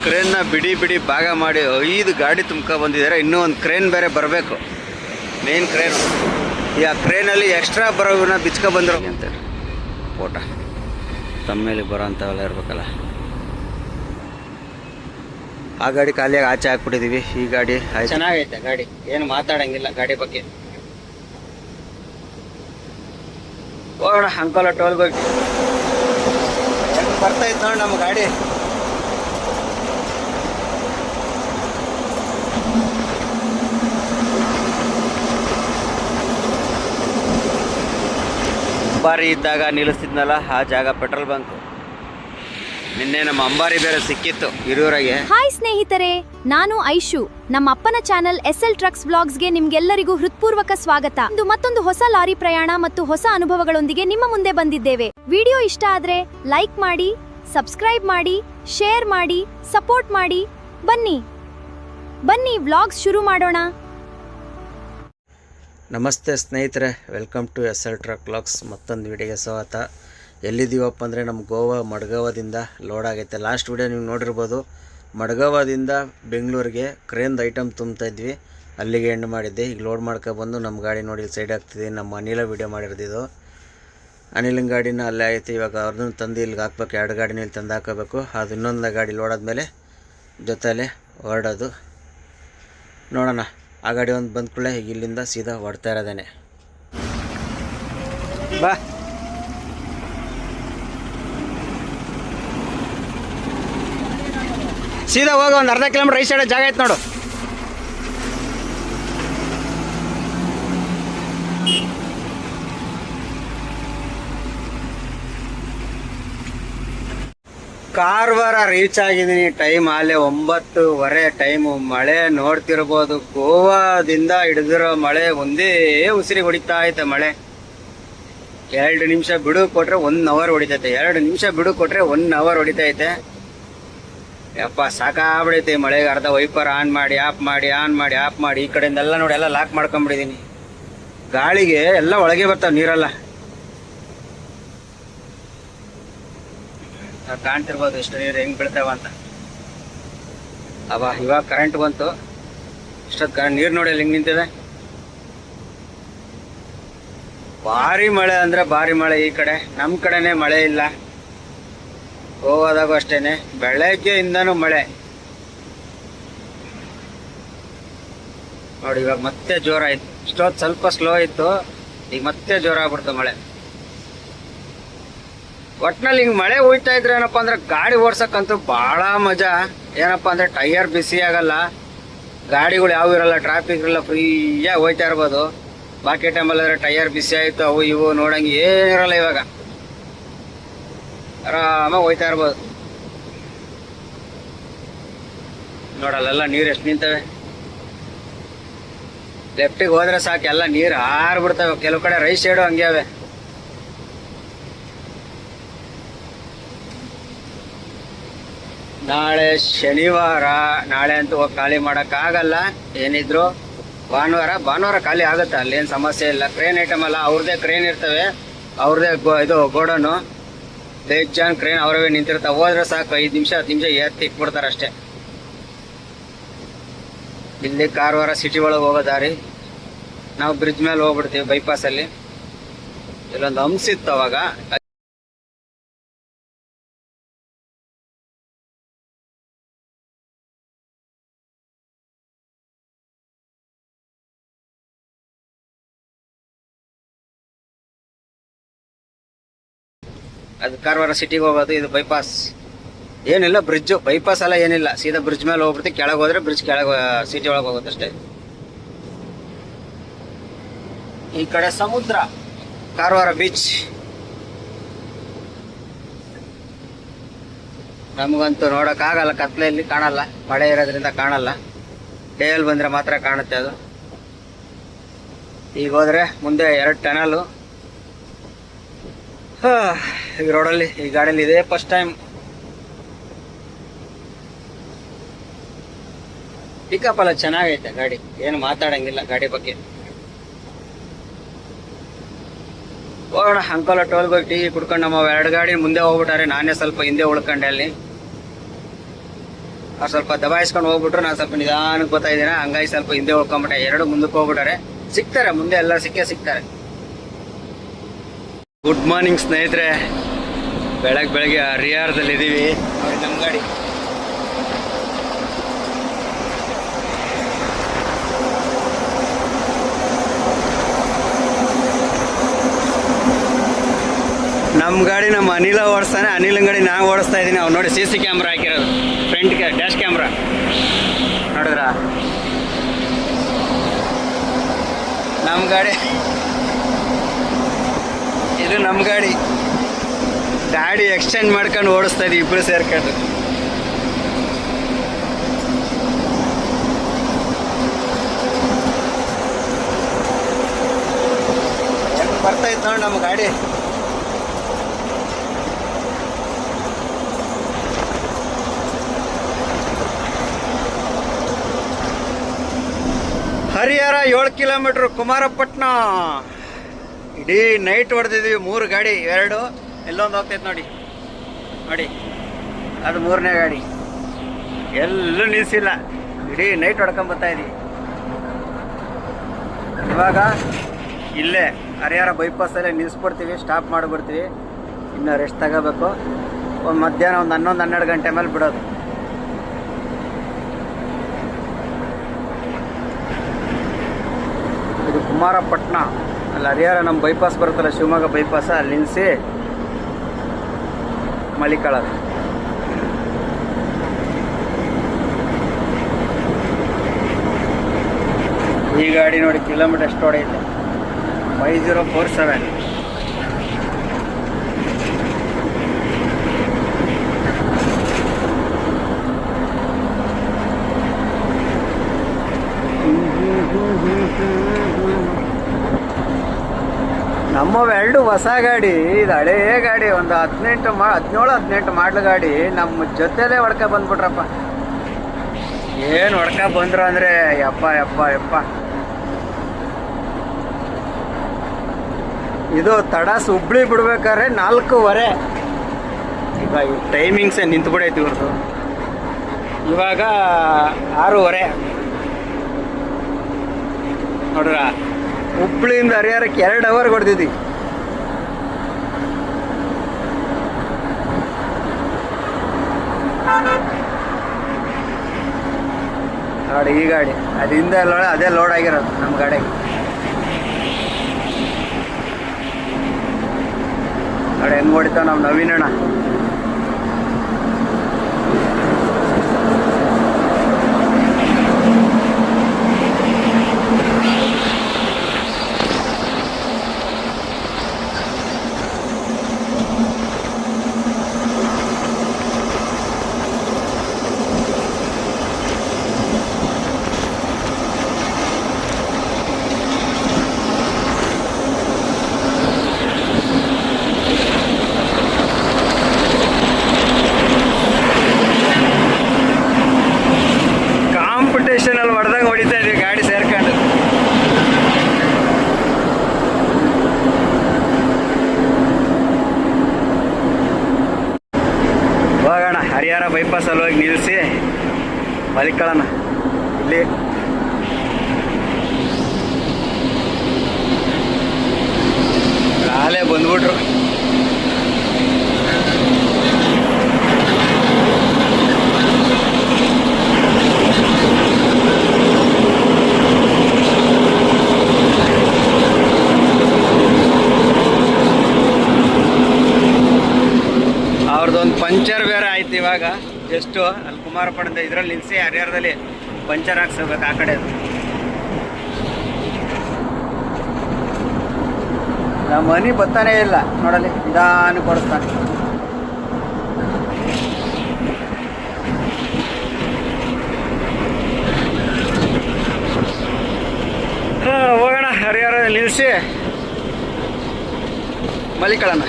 ಕ್ರೇನ್ನ ಬಿಡಿ ಬಿಡಿ ಭಾಗ ಮಾಡಿ 5 ಗಾಡಿ ತುಂಬ್ಕೊ ಬಂದಿದ್ದಾರೆ. ಇನ್ನೂ ಒಂದು ಕ್ರೇನ್ ಬೇರೆ ಬರಬೇಕು, ಮೇನ್ ಕ್ರೇನ್. ಈ ಆ ಕ್ರೇನಲ್ಲಿ ಎಕ್ಸ್ಟ್ರಾ ಬರೋವನ್ನ ಬಿಚ್ಕೊ ಬಂದರು ಅಂತ ಫೋಟೋ ತಮ್ಮೇಲೆ ಬರೋ ಅಂಥವೆಲ್ಲ ಇರ್ಬೇಕಲ್ಲ. ಆ ಗಾಡಿ ಖಾಲಿಯಾಗಿ ಆಚೆ ಹಾಕ್ಬಿಟ್ಟಿದ್ದೀವಿ. ಈ ಗಾಡಿ ಚೆನ್ನಾಗೈತೆ, ಗಾಡಿ ಏನು ಮಾತಾಡಂಗಿಲ್ಲ ಗಾಡಿ ಬಗ್ಗೆ. ಹೋಗೋಣ ಅಂಕೋಲ ಟೋಲ್ಗೆ ಹೋಗಿ. ಬರ್ತೈತೆ ನೋಡಿ ನಮ್ಮ ಗಾಡಿ. ಅಂಬಾರಿ ಇದ್ದಾಗ ನಿಲ್ಲಿಸ್ತಿದ್ನಲ್ಲ ಆ ಜಾಗ ಪೆಟ್ರೋಲ್ ಬಂಕ್. ನಿನ್ನೆ ನಮ್ಮ ಅಂಬಾರಿ ಬೇರೆ ಸಿಕ್ಕಿತ್ತು ಹಿರಿಯೂರಾಗೆ. ಹಾಯ್ ಸ್ನೇಹಿತರೆ, ನಾನು ಐಶು. ನಮ್ಮ ಅಪ್ಪನ ಚಾನೆಲ್ SL ಟ್ರಕ್ಸ್ ವ್ಲಾಗ್ಸ್ಗೆ ನಿಮ್ಗೆಲ್ಲರಿಗೂ ಹೃತ್ಪೂರ್ವಕ ಸ್ವಾಗತ. ಇಂದು ಮತ್ತೊಂದು ಹೊಸ ಲಾರಿ ಪ್ರಯಾಣ ಮತ್ತು ಹೊಸ ಅನುಭವಗಳೊಂದಿಗೆ ನಿಮ್ಮ ಮುಂದೆ ಬಂದಿದ್ದೇವೆ. ವಿಡಿಯೋ ಇಷ್ಟ ಆದ್ರೆ ಲೈಕ್ ಮಾಡಿ, ಸಬ್ಸ್ಕ್ರೈಬ್ ಮಾಡಿ, ಶೇರ್ ಮಾಡಿ, ಸಪೋರ್ಟ್ ಮಾಡಿ. ಬನ್ನಿ ವ್ಲಾಗ್ಸ್ ಶುರು ಮಾಡೋಣ. ನಮಸ್ತೆ ಸ್ನೇಹಿತರೆ, welcome to SL truck vlogs. ಮತ್ತೊಂದು ವಿಡಿಯೋಗೆ ಸ್ವಾಗತ. ಎಲ್ಲಿದ್ದೀವಪ್ಪ ಅಂದರೆ ನಮ್ಮ ಗೋವಾ ಮಡ್ಗಾವದಿಂದ ಲೋಡ್ ಆಗೈತೆ. ಲಾಸ್ಟ್ ವಿಡಿಯೋ ನೀವು ನೋಡಿರ್ಬೋದು. ಮಡ್ಗಾವದಿಂದ ಬೆಂಗಳೂರಿಗೆ ಕ್ರೇನ್ದು ಐಟಮ್ ತುಂಬ್ತಾಯಿದ್ವಿ, ಅಲ್ಲಿಗೆ ಎಂಡ್ ಮಾಡಿದ್ದೆ. ಈಗ ಲೋಡ್ ಮಾಡ್ಕೊಬಂದು ನಮ್ಮ ಗಾಡಿ ನೋಡಿ ಸೈಡ್ ಆಗ್ತಿದೆ. ನಮ್ಮ ಅನಿಲ ವಿಡಿಯೋ ಮಾಡಿರ್ದಿದ್ದು. ಅನಿಲಿನ ಗಾಡಿನ ಅಲ್ಲೇ ಐತೆ. ಇವಾಗ ಅವ್ರದ್ದು ತಂದು ಇಲ್ಲಿಗೆ ಹಾಕ್ಬೇಕು. 2 ಗಾಡಿನ ಇಲ್ಲಿ ತಂದು ಹಾಕೋಬೇಕು. ಅದು ಇನ್ನೊಂದು ಗಾಡಿ ಲೋಡ್ ಆದಮೇಲೆ ಜೊತೆಯಲ್ಲೇ ಹೊರಡೋದು. ನೋಡೋಣ. ಆ ಗಾಡಿ ಒಂದು ಬಂದ ಕೂಡಲೇ ಈಗ ಇಲ್ಲಿಂದ ಸೀದಾ ಹೊಡ್ತಾ ಇರೋದೇನೆ. ಬಾ ಸೀದಾ ಹೋಗ. ಒಂದು ಅರ್ಧ ಕಿಲೋಮೀಟರ್ ರೈಟ್ ಸೈಡ್ ಜಾಗ ಐತೆ ನೋಡು. ಕಾರವಾರ ರೀಚ್ ಆಗಿದ್ದೀನಿ. ಟೈಮ್ ಆಲೆ 9:30 ಟೈಮು. ಮಳೆ ನೋಡ್ತಿರ್ಬೋದು. ಗೋವಾದಿಂದ ಹಿಡಿದಿರೋ ಮಳೆ ಒಂದೇ ಉಸಿರಿಗೆ ಹೊಡಿತಾ ಐತೆ ಮಳೆ. 2 ನಿಮಿಷ ಬಿಡು ಕೊಟ್ರೆ 1 ಅವರ್ ಹೊಡಿತೈತೆ. 2 ನಿಮಿಷ ಬಿಡು ಕೊಟ್ರೆ 1 ಅವರ್ ಹೊಡಿತೈತೆ. ಯಪ್ಪ ಸಾಕಾಗ್ಬಿಡೈತೆ ಮಳೆಗೆ. ಅರ್ಧ ವೈಪರ್ ಆನ್ ಮಾಡಿ ಆಫ್ ಮಾಡಿ ಈ ಕಡೆಯಿಂದೆಲ್ಲ ನೋಡಿ ಎಲ್ಲ ಲಾಕ್ ಮಾಡ್ಕೊಂಬಿಟ್ಟಿದ್ದೀನಿ. ಗಾಳಿಗೆ ಎಲ್ಲ ಒಳಗೆ ಬರ್ತಾವೆ ನೀರೆಲ್ಲ. ಕಾಣ್ತಿರ್ಬೋದು ಎಷ್ಟು ನೀರು ಹೆಂಗ್ ಬೀಳ್ತಾವ ಅಂತ. ಇವಾಗ ಕರೆಂಟ್ ಬಂತು. ಇಷ್ಟೊತ್ತು ನೀರು ನೋಡಿ ಹೆಂಗ್ ನಿಂತಿದೆ. ಭಾರಿ ಮಳೆ ಅಂದ್ರೆ ಭಾರಿ ಮಳೆ. ಈ ಕಡೆ ನಮ್ಮ ಕಡೆನೆ ಮಳೆ ಇಲ್ಲ. ಗೋವಾದಾಗೂ ಅಷ್ಟೇನೆ ಬೆಳಗ್ಗೆಯಿಂದನೂ ಮಳೆ ನೋಡಿ. ಇವಾಗ ಮತ್ತೆ ಜೋರಾಯ್ತು. ಇಷ್ಟೊತ್ತು ಸ್ವಲ್ಪ ಸ್ಲೋ ಇತ್ತು, ಈಗ ಮತ್ತೆ ಜೋರ ಆಗ್ಬಿಡ್ತು ಮಳೆ. ಒಟ್ನಲ್ಲಿ ಹಿಂಗೆ ಮಳೆ ಹೋಯ್ತಾ ಇದ್ರೆ ಏನಪ್ಪ ಅಂದ್ರೆ ಗಾಡಿ ಓಡ್ಸಕ್ಕಂತೂ ಭಾಳ ಮಜಾ. ಏನಪ್ಪ ಅಂದ್ರೆ ಟೈಯರ್ ಬಿಸಿ ಆಗಲ್ಲ, ಗಾಡಿಗಳು ಯಾವ ಇರಲ್ಲ, ಟ್ರಾಫಿಕ್ ಇರಲ್ಲ, ಫ್ರೀಯಾಗಿ ಹೋಯ್ತಾ ಇರ್ಬೋದು. ಬಾಕಿ ಟೈಮಲ್ಲಾದ್ರೆ ಟೈಯರ್ ಬಿಸಿ ಆಯಿತು ಅವು ಇವು ನೋಡಂಗೆ ಏನಿರಲ್ಲ. ಇವಾಗ ಆರಾಮಾಗಿ ಹೋಯ್ತಾ ಇರ್ಬೋದು. ನೋಡಲ್ಲೆಲ್ಲ ನೀರು ಎಷ್ಟು ನಿಂತವೆ. ಲೆಫ್ಟಿಗೆ ಹೋದ್ರೆ ಸಾಕು ಎಲ್ಲ ನೀರು ಹಾರ್ಬಿಡ್ತವೆ. ಕೆಲವು ಕಡೆ ರೈಟ್ ಸೈಡು ಹಂಗೆ ಅವೆ. ನಾಳೆ ಶನಿವಾರ, ನಾಳೆ ಅಂತೂ ಹೋಗಿ ಖಾಲಿ ಮಾಡೋಕ್ಕಾಗಲ್ಲ. ಏನಿದ್ರು ಭಾನುವಾರ ಖಾಲಿ ಆಗುತ್ತೆ. ಅಲ್ಲೇನು ಸಮಸ್ಯೆ ಇಲ್ಲ. ಕ್ರೇನ್ ಐಟಮ್ ಅಲ್ಲ, ಅವ್ರದ್ದೇ ಕ್ರೇನ್ ಇರ್ತವೆ, ಅವ್ರದ್ದೇ ಇದು ಗೋಡನು. ಬೇಜಾನ್ ಕ್ರೇನ್ ಅವರವೇ ನಿಂತಿರ್ತಾವೆ. ಹೋದ್ರೆ ಸಾಕು 5 ನಿಮಿಷ 10 ನಿಮಿಷ ಎತ್ತಿ ಇಟ್ಬಿಡ್ತಾರೆ ಅಷ್ಟೇ. ಇಲ್ಲಿ ಕಾರವಾರ ಸಿಟಿ ಒಳಗೆ ಹೋಗೋ ದಾರಿ. ನಾವು ಬ್ರಿಡ್ಜ್ ಮೇಲೆ ಹೋಗ್ಬಿಡ್ತೀವಿ ಬೈಪಾಸಲ್ಲಿ. ಇಲ್ಲೊಂದು ಹಂಸ ಇತ್ತು ಅವಾಗ. ಅದು ಕಾರವಾರ ಸಿಟಿಗೆ ಹೋಗೋದು. ಇದು ಬೈಪಾಸ್ ಏನಿಲ್ಲ, ಬ್ರಿಡ್ಜು ಬೈಪಾಸ್ ಎಲ್ಲ ಏನಿಲ್ಲ. ಸೀದಾ ಬ್ರಿಡ್ಜ್ ಮೇಲೆ ಹೋಗ್ಬಿಡ್ತೀವಿ. ಕೆಳಗೆ ಹೋದ್ರೆ ಬ್ರಿಡ್ಜ್ ಕೆಳಗೆ ಸಿಟಿ ಒಳಗೆ ಹೋಗುತ್ತೆ ಅಷ್ಟೇ. ಈ ಕಡೆ ಸಮುದ್ರ, ಕಾರವಾರ ಬೀಚ್. ನಮಗಂತೂ ನೋಡೋಕ್ಕಾಗಲ್ಲ, ಕತ್ಲೆಯಲ್ಲಿ ಕಾಣಲ್ಲ, ಮಳೆ ಇರೋದ್ರಿಂದ ಕಾಣಲ್ಲ. ಡೇಯಲ್ಲಿ ಬಂದರೆ ಮಾತ್ರ ಕಾಣುತ್ತೆ ಅದು. ಈಗ ಹೋದ್ರೆ ಮುಂದೆ 2 ಟನಲು. ಈ ರೋಡಲ್ಲಿ ಈ ಗಾಡಿಯಲ್ಲಿ ಇದೇ ಫಸ್ಟ್ ಟೈಮ್. ಪಿಕಪ್ ಎಲ್ಲ ಚೆನ್ನಾಗೈತೆ ಗಾಡಿ, ಏನು ಮಾತಾಡಂಗಿಲ್ಲ ಗಾಡಿ ಬಗ್ಗೆ. ಹೋಗೋಣ ಅಂಕೋಲ ಟೋಲ್ಗೆ ಹೋಗಿ ಟೀ ಕುಡ್ಕೊಂಡು ನಮ್ಮ 2 ಗಾಡಿ ಮುಂದೆ ಹೋಗ್ಬಿಟ್ಟಾರೆ. ನಾನೇ ಸ್ವಲ್ಪ ಹಿಂದೆ ಉಳ್ಕೊಂಡೆ ಅಲ್ಲಿ. ಅವ್ರು ಸ್ವಲ್ಪ ದಬಾಯಿಸ್ಕೊಂಡು ಹೋಗ್ಬಿಟ್ರು, ನಾನು ಸ್ವಲ್ಪ ನಿಧಾನಕ್ಕೆ ಬರ್ತಾ ಇದ್ದೀನ, ಹಂಗಾಗಿ ಸ್ವಲ್ಪ ಹಿಂದೆ ಉಳ್ಕೊಂಬಿಟ್ಟೆ. ಎರಡು ಮುಂದಕ್ಕೆ ಹೋಗ್ಬಿಟ್ಟಾರೆ. ಸಿಗ್ತಾರೆ ಮುಂದೆ, ಎಲ್ಲ ಸಿಗ್ತಾರೆ. ಗುಡ್ ಮಾರ್ನಿಂಗ್ ಸ್ನೇಹಿತರೆ, ಬೆಳಗ್ಗೆ ಹರಿಹರದಲ್ಲಿ ಇದ್ದೀವಿ ನೋಡಿ. ನಮ್ಮ ಗಾಡಿ ನಮ್ಮ ಅನಿಲ ಓಡಿಸ್ತಾನೆ. ಅನಿಲನ ಗಾಡಿ ನಾವು ಓಡಿಸ್ತಾ ಇದ್ದೀನಿ. ಅವ್ನು ನೋಡಿ CC ಕ್ಯಾಮ್ರಾ ಹಾಕಿರೋದು, ಫ್ರಂಟ್ ಡ್ಯಾಶ್ ಕ್ಯಾಮ್ರಾ ನೋಡಿದ್ರ. ನಮ್ಮ ಗಾಡಿ ಇದು, ನಮ್ಮ ಗಾಡಿ ಎಕ್ಸ್ಚೇಂಜ್ ಮಾಡ್ಕೊಂಡು ಓಡಿಸ್ತಾ ಇದೀವಿ ಇಬ್ಬರು ಸೇರ್ಕೊಂಡು. ಬರ್ತಾ ಇತ್ತು ನೋಡಿ ನಮ್ಮ ಗಾಡಿ. ಹರಿಹರ 7 ಕಿಲೋಮೀಟ್ರ್, ಕುಮಾರಪಟ್ಟಣ. ಇಡೀ ನೈಟ್ ಹೊಡೆದಿದ್ದೀವಿ. 3 ಗಾಡಿ, 2 ಎಲ್ಲೊಂದು ಹೋಗ್ತೈತೆ ನೋಡಿ. ಅದು 3ನೇ ಗಾಡಿ. ಎಲ್ಲೂ ನಿಲ್ಸಿಲ್ಲ, ಇಡೀ ನೈಟ್ ಹೊಡ್ಕೊಂಬರ್ತಾ ಇದೀವಿ. ಇವಾಗ ಇಲ್ಲೇ ಹರಿಹರ ಬೈಪಾಸಲ್ಲೇ ನಿಲ್ಲಿಸ್ಬಿಡ್ತೀವಿ, ಸ್ಟಾಪ್ ಮಾಡಿಬಿಡ್ತೀವಿ. ಇನ್ನು ರೆಸ್ಟ್ ತಗೋಬೇಕು. ಮಧ್ಯಾಹ್ನ ಒಂದು 11-12 ಗಂಟೆ ಮೇಲೆ ಬಿಡೋದು. ಇದು ಕುಮಾರಪಟ್ಟಣ. ಅಲ್ಲಿ ಹರಿಹರ ನಮ್ಮ ಬೈಪಾಸ್ ಬರುತ್ತಲ್ಲ, ಶಿವಮೊಗ್ಗ ಬೈಪಾಸ, ಅಲ್ಲಿ ನಿಲ್ಲಿಸಿ ಮಲಿಕೊಳ್ಳೋದು. ಈ ಗಾಡಿ ನೋಡಿ ಕಿಲೋಮೀಟರ್ ಎಷ್ಟು ಹೊಡೆಯುತ್ತೆ, 5047. ನಮ್ಮವು 2 ಹೊಸ ಗಾಡಿ, ಇದು ಹಳೇ ಗಾಡಿ. ಒಂದು 17-18 ಮಾಡಲು ಗಾಡಿ. ನಮ್ಮ ಜೊತೆಲೇ ಹೊಡ್ಕ ಬಂದ್ಬಿಟ್ರಪ್ಪ. ಏನು ಹೊಡ್ಕ ಬಂದ್ರು ಅಂದರೆ ಯಪ್ಪ. ಇದು ತಡಸ್ ಹುಬ್ಳಿ ಬಿಡ್ಬೇಕಾದ್ರೆ 4:15. ಇವಾಗ ಟೈಮಿಂಗ್ಸೇ ನಿಂತ್ಬಿಡೈತಿ ಇವ್ರದ್ದು. ಇವಾಗ 6:15 ನೋಡ್ರ. ಹುಬ್ಳಿಯಿಂದ ಹರಿಹರಕ್ಕೆ 2 ಅವರ್ ಹೊಡೆದಿದ್ವಿ. ನೋಡಿ ಈ ಗಾಡಿ, ಅದಿಂದ ಅದೇ ಲೋಡ್ ಆಗಿರೋದು ನಮ್ಮ ಗಾಡಿಗೆ. ನೋಡಿ ಹೆಂಗೆ ಹೊಡಿತಾವ ನಮ್ಮ ನವೀನಣ್ಣ. ಅಲ್ಲಿ ಹೊಡೆದಂಗೆ ಹೊಡಿತಾ ಇದೀವಿ ಗಾಡಿ ಸೇರ್ಕೊಂಡು. ಹೋಗೋಣ ಹರಿಹರ ಬೈಪಾಸಲ್ಲಿ ಹೋಗಿ ನಿಲ್ಲಿಸಿ ಮಲಿಕೊಳ್ಳೋಣ. ಇಲ್ಲಿ ಕಾಲೇ ಬಂದ್ಬಿಟ್ರು. ಅವ್ರದ್ದೊಂದು ಪಂಚರ್ ಬೇರೆ ಆಯ್ತು ಇವಾಗ. ಜಸ್ಟು ಅಲ್ಲಿ ಕುಮಾರಪಟ್ಟಣದ ಇದರಲ್ಲಿ ನಿಲ್ಲಿಸಿ ಹರಿಹರದಲ್ಲಿ ಪಂಚರ್ ಹಾಕ್ಸ್ಬೇಕು ಆ ಕಡೆ. ನಮ್ಮ ಮನೆ ಬರ್ತಾನೇ ಇಲ್ಲ ನೋಡಲಿ, ನಿಧಾನ ಕೊಡಿಸ್ತಾನೆ. ಹೋಗೋಣ ಹರಿಹರದಲ್ಲಿ ನಿಲ್ಲಿಸಿ ಮಲಿಕೊಳ್ಳೋಣ.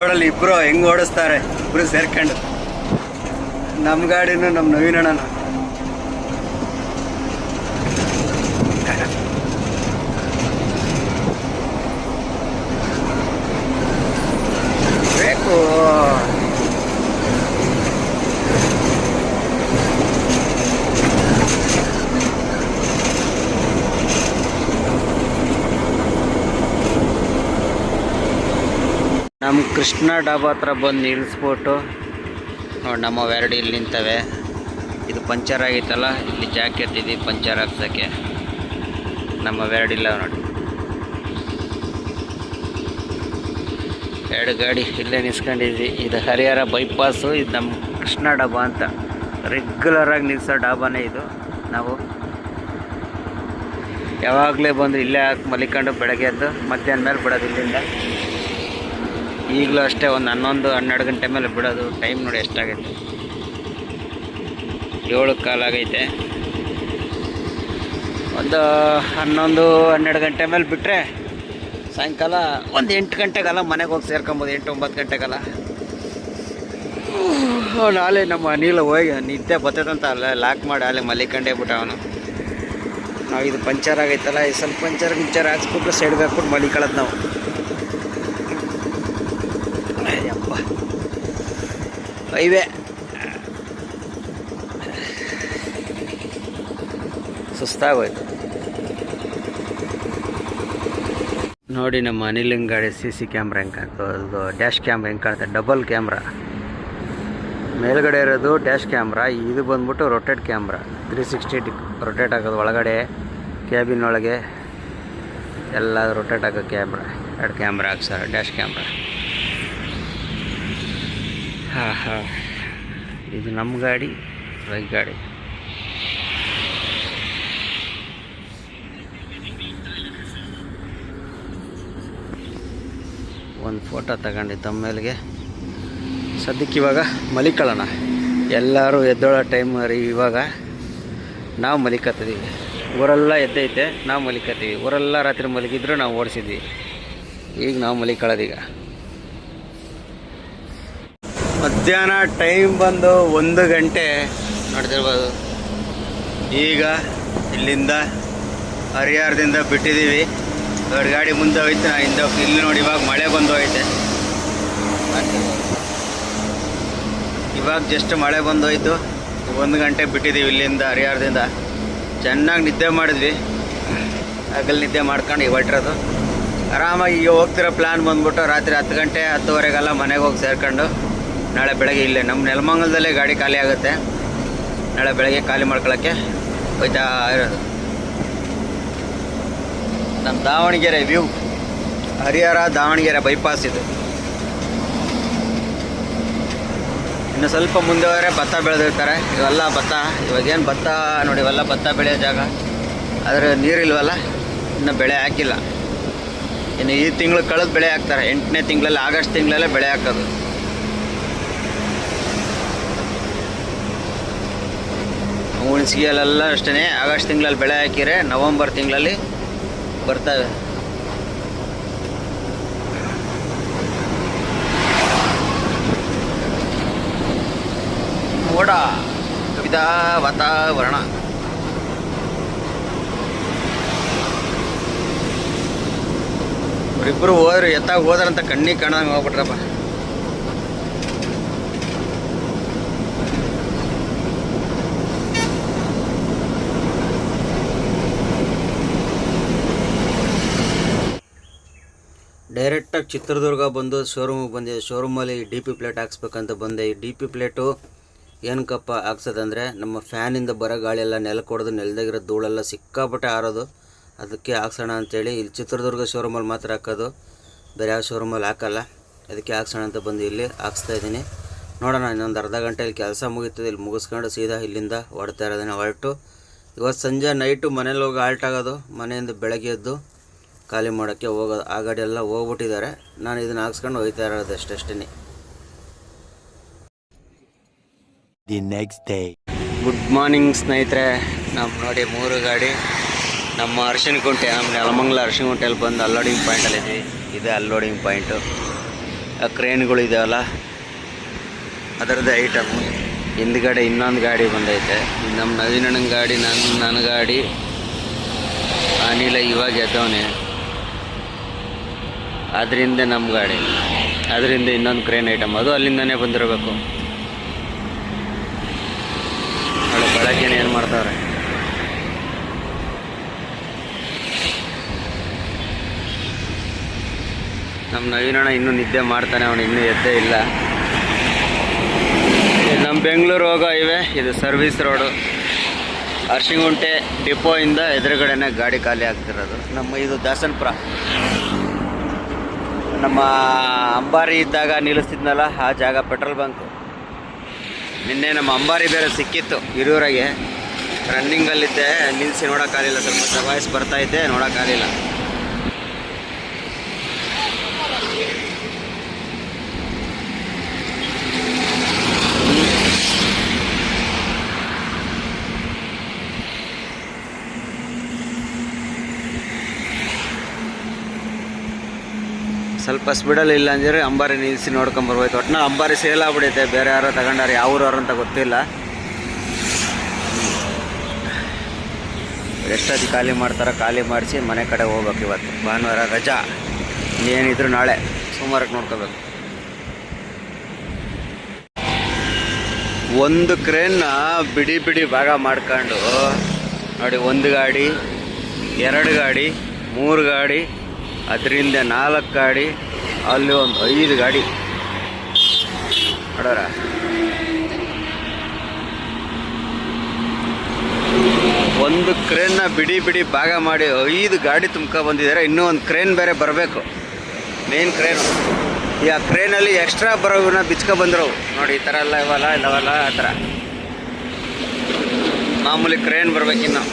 ರೋಡಲ್ಲಿ ಇಬ್ರು ಹೆಂಗ್ ಓಡಿಸ್ತಾರೆ, ಇಬ್ರು ಸೇರ್ಕೊಂಡು. ನಮ್ಮ ಗಾಡಿನೂ ನಮ್ಮ ನವೀನಣ್ಣ ಬೇಕು. ನಮ್ಮ ಕೃಷ್ಣ ಡಾಬಾ ಹತ್ರ ಬಂದು ನಿಲ್ಲಿಸ್ಬಿಟ್ಟು ನೋಡಿ, ನಮ್ಮ ವೆರಡಿ ಇಲ್ಲಿ ನಿಂತವೆ. ಇದು ಪಂಚರ್ ಆಗಿತ್ತಲ್ಲ, ಇಲ್ಲಿ ಜಾಕ್ ಎತ್ತಿದ್ವಿ ಪಂಚರ್ ಹಾಕ್ಸೋಕ್ಕೆ. ನಮ್ಮ ವೆರಡಿಲ್ಲ ನೋಡಿ, ಎರಡು ಗಾಡಿ ಇಲ್ಲೇ ನಿಲ್ಸ್ಕೊಂಡಿದ್ವಿ. ಇದು ಹರಿಹರ ಬೈಪಾಸು. ಇದು ನಮ್ಮ ಕೃಷ್ಣ ಡಾಬಾ ಅಂತ ರೆಗ್ಯುಲರಾಗಿ ನಿಲ್ಲಿಸೋ ಡಾಬಾನೇ ಇದು. ನಾವು ಯಾವಾಗಲೇ ಬಂದು ಇಲ್ಲೇ ಹಾಕಿ ಮಲಿಕೊಂಡು ಬೆಳಗ್ಗೆ ಎದ್ದು ಮಧ್ಯಾಹ್ನ ಮೇಲೆ ಬಿಡೋದು ಇಲ್ಲಿಂದ. ಈಗಲೂ ಅಷ್ಟೇ, ಒಂದು 11-12 ಗಂಟೆ ಮೇಲೆ ಬಿಡೋದು. ಟೈಮ್ ನೋಡಿ ಎಷ್ಟಾಗೈತೆ, 7:15 ಆಗೈತೆ. ಒಂದು 11-12 ಗಂಟೆ ಮೇಲೆ ಬಿಟ್ಟರೆ ಸಾಯಂಕಾಲ ಒಂದು 8 ಗಂಟೆಗೆಲ್ಲ ಮನೆಗೆ ಹೋಗಿ ಸೇರ್ಕೊಬೋದು. 8-9 ಗಂಟೆಗೆಲ್ಲ. ನಾಳೆ ನಮ್ಮ ಅನಿಲ್ ಹೋಗಿ ನಿದ್ದೆ ಬರ್ತದಂತ ಅಲ್ಲ ಲಾಕ್ ಮಾಡಿ ಅಲ್ಲೇ ಮಲಿಕಂಡೇ ಬಿಟ್ಟ ಅವನು. ನಾವು ಇದು ಪಂಚರ್ ಆಗೈತಲ್ಲ, ಈ ಸ್ವಲ್ಪ ಪಂಚರ್ ಹಾಕ್ಸ್ಬಿಟ್ರೆ ಸೈಡ್ಗೆ ಹಾಕ್ಬಿಟ್ಟು ಮಲಿಕೊಳ್ಳೋದು ನಾವು. ಹೈವೇ ಸುಸ್ತಾಗೋಯ್ತು ನೋಡಿ. ನಮ್ಮ ಅನಿಲಿಂಗ್ ಗಾಡಿ CC ಕ್ಯಾಮ್ರಾ ಹೆಂಗೆ ಕಾಣ್ತು, ಅದು ಡ್ಯಾಶ್ ಕ್ಯಾಮ್ರಾ ಹೆಂಗೆ ಕಾಣ್ತದೆ. ಡಬಲ್ ಕ್ಯಾಮ್ರಾ ಮೇಲ್ಗಡೆ ಇರೋದು ಡ್ಯಾಶ್ ಕ್ಯಾಮ್ರಾ, ಇದು ಬಂದ್ಬಿಟ್ಟು ರೊಟೇಟ್ ಕ್ಯಾಮ್ರಾ. 360 ರೊಟೇಟ್ ಆಗೋದು. ಒಳಗಡೆ ಕ್ಯಾಬಿನ್ ಒಳಗೆ ಎಲ್ಲ ರೊಟೇಟ್ ಆಗೋ ಕ್ಯಾಮ್ರಾ. 2 ಕ್ಯಾಮ್ರಾ ಹಾಕ್ಸಾರ, ಡ್ಯಾಶ್ ಕ್ಯಾಮ್ರಾ. ಹಾಂ, ಇದು ನಮ್ಮ ಗಾಡಿ, ಬೈಕ್ ಗಾಡಿ. ಒಂದು ಫೋಟೋ ತಗೊಂಡು ತಮ್ಮೇಲಿಗೆ. ಸದ್ಯಕ್ಕೆ ಇವಾಗ ಮಲಿಕೊಳ್ಳೋಣ. ಎಲ್ಲರೂ ಎದ್ದೋಳೋ ಟೈಮ್ ಇವಾಗ. ನಾವು ಮಲಿಕತ್ತೀವಿ, ಊರೆಲ್ಲ ಎದ್ದೈತೆ, ನಾವು ಮಲಿಕತ್ತೀವಿ. ಊರೆಲ್ಲ ರಾತ್ರಿ ಮಲಗಿದ್ರು ನಾವು ಓಡಿಸಿದ್ವಿ. ಈಗ ನಾವು ಮಲಿಕೊಳ್ಳೋದೀಗ. ಮಧ್ಯಾಹ್ನ ಟೈಮ್ ಬಂದು 1 ಗಂಟೆ ನೋಡ್ತಿರ್ಬೋದು. ಈಗ ಇಲ್ಲಿಂದ ಹರಿಹರದಿಂದ ಬಿಟ್ಟಿದ್ದೀವಿ. 2 ಗಾಡಿ ಮುಂದೆ ಹೋಯ್ತು, ನಾ ಹಿಂದೆ ಇಲ್ಲಿ ನೋಡಿ. ಇವಾಗ ಮಳೆ ಬಂದು ಹೋಯ್ತೆ. ಇವಾಗ ಜಸ್ಟ್ ಮಳೆ ಬಂದು ಹೋಯ್ತು. 1 ಗಂಟೆ ಬಿಟ್ಟಿದ್ದೀವಿ ಇಲ್ಲಿಂದ ಹರಿಹರದಿಂದ. ಚೆನ್ನಾಗಿ ನಿದ್ದೆ ಮಾಡಿದ್ವಿ. ಹಗಲು ನಿದ್ದೆ ಮಾಡ್ಕೊಂಡು ಹೊರಟಿರೋದು. ಆರಾಮಾಗಿ ಈಗ ಹೋಗ್ತಿರೋ ಪ್ಲ್ಯಾನ್ ಬಂದ್ಬಿಟ್ಟು ರಾತ್ರಿ 10 ಗಂಟೆ 10:30ಗೆಲ್ಲ ಮನೆಗೆ ಹೋಗಿ ಸೇರ್ಕೊಂಡು ನಾಳೆ ಬೆಳಗ್ಗೆ ಇಲ್ಲೇ ನಮ್ಮ ನೆಲಮಂಗಲದಲ್ಲೇ ಗಾಡಿ ಖಾಲಿ ಆಗುತ್ತೆ. ನಾಳೆ ಬೆಳಗ್ಗೆ ಖಾಲಿ ಮಾಡ್ಕೊಳ್ಳೋಕ್ಕೆ ಹೋಯ್ತಾ ಇರೋದು. ನಮ್ಮ ದಾವಣಗೆರೆ ವ್ಯೂ, ಹರಿಹರ ದಾವಣಗೆರೆ ಬೈಪಾಸ್ ಇದು. ಇನ್ನು ಸ್ವಲ್ಪ ಮುಂದೆ ಹೋದರೆ ಭತ್ತ ಬೆಳೆದಿರ್ತಾರೆ. ಇವೆಲ್ಲ ಭತ್ತ, ಇವಾಗೇನು ಭತ್ತ ನೋಡಿ, ಇವೆಲ್ಲ ಭತ್ತ ಬೆಳೆಯೋ ಜಾಗ. ಆದರೆ ನೀರಿಲ್ವಲ್ಲ, ಇನ್ನು ಬೆಳೆ ಹಾಕಿಲ್ಲ. ಇನ್ನು ಈ ತಿಂಗಳು ಕಳೆದು ಬೆಳೆ ಹಾಕ್ತಾರೆ. 8ನೇ ತಿಂಗಳಲ್ಲಿ, ಆಗಸ್ಟ್ ತಿಂಗಳಲ್ಲೇ ಬೆಳೆ ಹಾಕೋದು. ಹುಣಸಿಗೆಲ್ಲ ಅಷ್ಟೇ ಆಗಸ್ಟ್ ತಿಂಗಳಲ್ಲಿ ಬೆಳೆ ಹಾಕಿರೆ ನವಂಬರ್ ತಿಂಗಳಲ್ಲಿ ಬರ್ತವೆ. ಮೋಡ ಕವಿತಾ ವಾತಾವರಣ. ಅವರಿಬ್ಬರು ಹೋದ್ರು, ಎತ್ತಾಗ ಹೋದ್ರಂತ ಕಣ್ಣಿಗೆ ಕಾಣಂಗೆ ಹೋಗ್ಬಿಟ್ರಪ್ಪ. ಡೈರೆಕ್ಟಾಗಿ ಚಿತ್ರದುರ್ಗ ಬಂದು ಶೋರೂಮಿಗೆ ಬಂದೆ. ಶೋರೂಮಲ್ಲಿ DP ಪ್ಲೇಟ್ ಹಾಕ್ಸ್ಬೇಕಂತ ಬಂದೆ. ಈ DP ಪ್ಲೇಟು ಏನಕ್ಕಪ್ಪ ಹಾಕ್ಸೋದಂದರೆ, ನಮ್ಮ ಫ್ಯಾನಿಂದ ಬರೋ ಗಾಳಿ ಎಲ್ಲ ನೆಲಕ್ಕೆ ಹೊಡೆದು ನೆಲದಾಗಿರೋ ಧೂಳೆಲ್ಲ ಸಿಕ್ಕಾಪಟ್ಟೆ ಆರೋದು. ಅದಕ್ಕೆ ಹಾಕ್ಸೋಣ ಅಂತೇಳಿ ಇಲ್ಲಿ ಚಿತ್ರದುರ್ಗ ಶೋರೂಮಲ್ಲಿ ಮಾತ್ರ ಹಾಕೋದು, ಬೇರೆ ಯಾವ ಶೋರೂಮಲ್ಲಿ ಹಾಕಲ್ಲ. ಅದಕ್ಕೆ ಹಾಕ್ಸೋಣ ಅಂತ ಬಂದು ಇಲ್ಲಿ ಹಾಕ್ಸ್ತಾಯಿದ್ದೀನಿ. ನೋಡೋಣ, ಇನ್ನೊಂದು ಅರ್ಧ ಗಂಟೆಯಲ್ಲಿ ಕೆಲಸ ಮುಗೀತದೆ. ಇಲ್ಲಿ ಮುಗಿಸ್ಕೊಂಡು ಸೀದಾ ಇಲ್ಲಿಂದ ಹೊಡ್ತಾ ಇರೋದನ್ನ ಹೊರಟು ಇವತ್ತು ಸಂಜೆ ನೈಟು ಮನೇಲಿ ಹೋಗಿ ಆಲ್ಟ್ ಆಗೋದು. ಮನೆಯಿಂದ ಬೆಳಗ್ಗೆ ಎದ್ದು ಖಾಲಿ ಮಾಡೋಕ್ಕೆ ಹೋಗೋದು. ಆ ಗಾಡಿ ಎಲ್ಲ ಹೋಗ್ಬಿಟ್ಟಿದ್ದಾರೆ. ನಾನು ಇದನ್ನು ಹಾಕ್ಸ್ಕೊಂಡು ಹೋಗ್ತಾ ಇರೋದು ಅಷ್ಟೇ. The next day. Good morning ಸ್ನೇಹಿತರೆ. ನಮ್ಮ ನೋಡಿ 3 ಗಾಡಿ ನಮ್ಮ ಅರಶಿನಕುಂಟೆ, ನಮ್ಮ ನೆಲಮಂಗಲ ಅರಶಿನಕುಂಟೆಯಲ್ಲಿ ಬಂದು ಅನ್ಲೋಡಿಂಗ್ ಪಾಯಿಂಟಲ್ಲಿದ್ವಿ. ಇದೇ ಅನ್ಲೋಡಿಂಗ್ ಪಾಯಿಂಟು. ಆ ಕ್ರೇನ್ಗಳು ಇದಾವಲ್ಲ ಅದರದ್ದೇ ಐಟಮ್. ಹಿಂದ್ಗಡೆ ಇನ್ನೊಂದು ಗಾಡಿ ಬಂದೈತೆ, ನಮ್ಮ ನವೀನಣ್ಣನ ಗಾಡಿ, ನನ್ನ ಗಾಡಿ. ಅನಿಲ ಇವಾಗ ಎದ್ದವನೆ, ಅದರಿಂದ ನಮ್ಮ ಗಾಡಿ, ಅದರಿಂದ ಇನ್ನೊಂದು ಕ್ರೇನ್ ಐಟಮ್, ಅದು ಅಲ್ಲಿಂದನೇ ಬಂದಿರಬೇಕು. ಅವಳು ಬೆಳಗ್ಗೆನೇ ಏನು ಮಾಡ್ತಾವ್ರೆ. ನಮ್ಮ ನವೀನಣ್ಣ ಇನ್ನೂ ನಿದ್ದೆ ಮಾಡ್ತಾನೆ, ಅವನು ಇನ್ನೂ ಎದ್ದೇ ಇಲ್ಲ. ನಮ್ಮ ಬೆಂಗಳೂರು ಹೋಗೋ ಹೈವೇ ಇದು, ಸರ್ವಿಸ್ ರೋಡು. ಅರ್ಶಿಂಗುಂಟೆ ಡಿಪೋಯಿಂದ ಎದುರುಗಡೆನೇ ಗಾಡಿ ಖಾಲಿ ಆಗ್ತಿರೋದು. ಇದು ದಾಸನಪುರ. ನಮ್ಮ ಅಂಬಾರಿ ಇದ್ದಾಗ ನಿಲ್ಲಿಸ್ತಿದ್ನಲ್ಲ ಆ ಜಾಗ ಪೆಟ್ರೋಲ್ ಬಂಕು. ನಿನ್ನೆ ನಮ್ಮ ಅಂಬಾರಿ ಬೇರೆ ಸಿಕ್ಕಿತ್ತು ಹಿರಿಯೂರಾಗೆ, ರನ್ನಿಂಗಲ್ಲಿದ್ದೆ, ನಿಲ್ಲಿಸಿ ನೋಡೋಕ್ಕಾಗಲಿಲ್ಲ. ಸ್ವಲ್ಪ ವಾಯ್ಸ್ ಬರ್ತಾಯಿದ್ದೆ, ನೋಡೋಕ್ಕಾಗಲಿಲ್ಲ. ಸ್ವಲ್ಪ ಸ್ಪೀಡಲ್ಲಿ ಇಲ್ಲ ಅಂದರೆ ಅಂಬಾರಿ ನಿಲ್ಲಿಸಿ ನೋಡ್ಕೊಂಬರ್ಬೋಯ್ತು. ಒಟ್ಟಿನಲ್ಲಿ ಅಂಬಾರಿ ಸೇಲ್ ಆಗ್ಬಿಡೈತೆ, ಬೇರೆ ಯಾರೋ ತಗೊಂಡಾರೆ, ಯಾವ ಊರವ್ರು ಅಂತ ಗೊತ್ತಿಲ್ಲ. ಎಷ್ಟೊತ್ತಿಗೆ ಖಾಲಿ ಮಾಡ್ತಾರೋ ಖಾಲಿ ಮಾಡಿಸಿ ಮನೆ ಕಡೆ ಹೋಗ್ಬೇಕು. ಇವತ್ತು ಭಾನುವಾರ ರಜಾ, ಏನಿದ್ರು ನಾಳೆ ಸೋಮವಾರಕ್ಕೆ ನೋಡ್ಕೋಬೇಕು. ಒಂದು ಕ್ರೇನ್ನ ಬಿಡಿ ಬಿಡಿ ಭಾಗ ಮಾಡ್ಕೊಂಡು ನೋಡಿ, ಒಂದು ಗಾಡಿ, 2 ಗಾಡಿ, 3 ಗಾಡಿ, ಅದರಿಂದ 4 ಗಾಡಿ, ಅಲ್ಲಿ ಒಂದು 5 ಗಾಡಿ ನೋಡೋರ. ಒಂದು ಕ್ರೇನ್ನ ಬಿಡಿ ಬಿಡಿ ಭಾಗ ಮಾಡಿ 5 ಗಾಡಿ ಬಂದಿದ್ದಾರೆ. ಇನ್ನೂ ಒಂದು ಕ್ರೇನ್ ಬೇರೆ ಬರಬೇಕು, ಮೇನ್ ಕ್ರೇನು. ಈ ಆ ಕ್ರೇನಲ್ಲಿ ಎಕ್ಸ್ಟ್ರಾ ಬರೋವನ್ನ ಬಿಚ್ಕೊಬಂದ್ರು ನೋಡಿ. ಈ ಥರ ಎಲ್ಲ ಇಲ್ಲವಲ್ಲ ಆ ಥರ ಮಾಮೂಲಿ ಕ್ರೇನ್ ಬರ್ಬೇಕಿನ್ನು.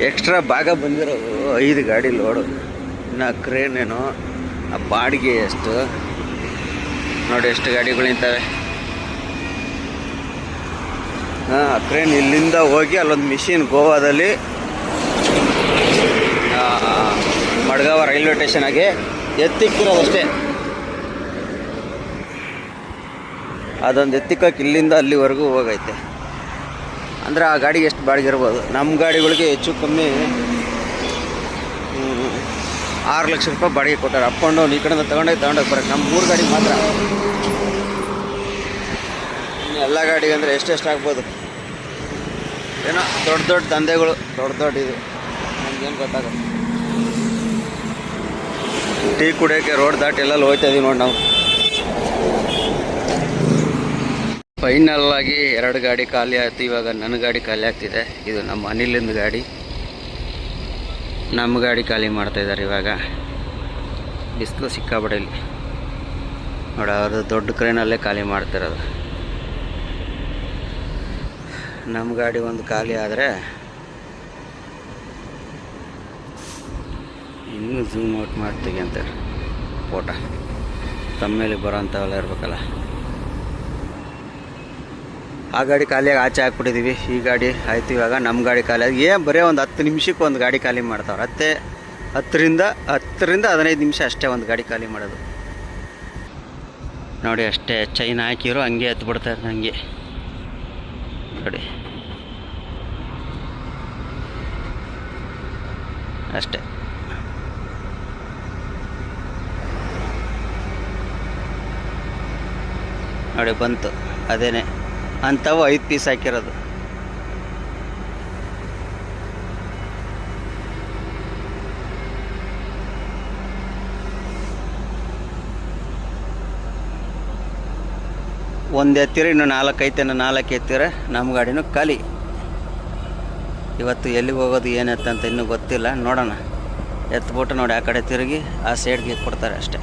ಎಕ್ಸ್ಟ್ರಾ ಭಾಗ ಬಂದಿರೋ 5 ಗಾಡಿ ಲೋಡು. ಇನ್ನು ಕ್ರೇನೇನು, ಆ ಬಾಡಿಗೆ ಎಷ್ಟು ನೋಡಿ, ಎಷ್ಟು ಗಾಡಿಗಳು ನಿಂತವೆ. ಹಾಂ, ಕ್ರೇನ್ ಇಲ್ಲಿಂದ ಹೋಗಿ ಅಲ್ಲೊಂದು ಮಿಷಿನ್ ಗೋವಾದಲ್ಲಿ ಮಡ್ಗಾವ ರೈಲ್ವೆ ಸ್ಟೇಷನಾಗೆ ಎತ್ತಿಕ್ಕಿರೋದಷ್ಟೇ. ಅದೊಂದು ಎತ್ತಿಕ್ಕಕ್ಕೆ ಇಲ್ಲಿಂದ ಅಲ್ಲಿವರೆಗೂ ಹೋಗೈತೆ. ಅಂದರೆ ಆ ಗಾಡಿಗೆ ಎಷ್ಟು ಬಾಡಿಗೆ ಇರ್ಬೋದು. ನಮ್ಮ ಗಾಡಿಗಳಿಗೆ ಹೆಚ್ಚು ಕಮ್ಮಿ 6 ಲಕ್ಷ ರೂಪಾಯಿ ಬಾಡಿಗೆ ಕೊಟ್ಟಾರೆ. ಅಪ್ ಆ್ಯಂಡ್ ಡೌನ್ ಈ ಕಡೆಯಿಂದ ತೊಗೊಂಡೋಗಿ ಬರೋಕ್ಕೆ. ನಮ್ಮ 3 ಗಾಡಿ ಮಾತ್ರ. ಎಲ್ಲ ಗಾಡಿಗೆ ಅಂದರೆ ಎಷ್ಟೆಷ್ಟು ಆಗ್ಬೋದು ಏನೋ. ದೊಡ್ಡ ದಂಧೆಗಳು, ದೊಡ್ಡ ಇದು ನಮ್ಗೇನು ಗೊತ್ತಾಗುತ್ತೆ. ಟೀ ಕುಡಿಯೋಕ್ಕೆ ರೋಡ್ ದಾಟಿ ಎಲ್ಲ ಹೋಗ್ತಾ ಇದೀವಿ ನೋಡಿ ನಾವು. ಫೈನಲ್ ಆಗಿ 2 ಗಾಡಿ ಖಾಲಿ ಆಯಿತು. ಇವಾಗ ನನ್ನ ಗಾಡಿ ಖಾಲಿ ಆಗ್ತಿದೆ. ಇದು ನಮ್ಮ ಅನಿಲಿಂದ ಗಾಡಿ, ನಮ್ಮ ಗಾಡಿ ಖಾಲಿ ಮಾಡ್ತಾಯಿದ್ದಾರೆ ಇವಾಗ. ಬಿಸಿಲು ಸಿಕ್ಕಾಬಿಡಲಿ ನೋಡಿ, ಅದು ದೊಡ್ಡ ಕ್ರೇನಲ್ಲೇ ಖಾಲಿ ಮಾಡ್ತಿರೋದು. ನಮ್ಮ ಗಾಡಿ ಒಂದು ಖಾಲಿ ಆದರೆ ಇನ್ನೂ ಝೂಮ್ ಔಟ್ ಮಾಡ್ತೀವಿ ಅಂತ ಫೋಟೋ ತಮ್ಮೇಲೆ ಬರೋ ಅಂಥವೆಲ್ಲ ಇರಬೇಕಲ್ಲ. ಆ ಗಾಡಿ ಖಾಲಿಯಾಗಿ ಆಚೆ ಹಾಕ್ಬಿಟ್ಟಿದ್ದೀವಿ. ಈ ಗಾಡಿ ಆಯ್ತು. ಇವಾಗ ನಮ್ಮ ಗಾಡಿ ಖಾಲಿ ಆಗಿ ಬರೀ ಒಂದು 10 ನಿಮಿಷಕ್ಕೆ ಒಂದು ಗಾಡಿ ಖಾಲಿ ಮಾಡ್ತಾವ್ರೆ. 10ರಿಂದ 15 ನಿಮಿಷ ಅಷ್ಟೇ ಒಂದು ಗಾಡಿ ಖಾಲಿ ಮಾಡೋದು ನೋಡಿ. ಅಷ್ಟೇ ಚೈನ್ ಹಾಕಿರೋ ಹಂಗೆ ಎತ್ಬಿಡ್ತಾರೆ ಹಂಗೆ ನೋಡಿ, ಅಷ್ಟೇ. ನೋಡಿ ಬಂತು, ಅದೇನೆ ಅಂಥವು 5 ಪೀಸ್ ಹಾಕಿರೋದು. ಒಂದು ಎತ್ತಿರ ಇನ್ನು 4 ಐತೆ. 4 ಎತ್ತಿರ ನಮ್ಮ ಗಾಡಿನೂ ಖಾಲಿ. ಇವತ್ತು ಎಲ್ಲಿಗೆ ಹೋಗೋದು ಏನಂತ ಇನ್ನೂ ಗೊತ್ತಿಲ್ಲ, ನೋಡೋಣ. ಎತ್ಬಿಟ್ಟು ನೋಡಿ ಆ ಕಡೆ ತಿರುಗಿ ಆ ಸೈಡ್ಗೆ ಕೊಡ್ತಾರೆ ಅಷ್ಟೇ.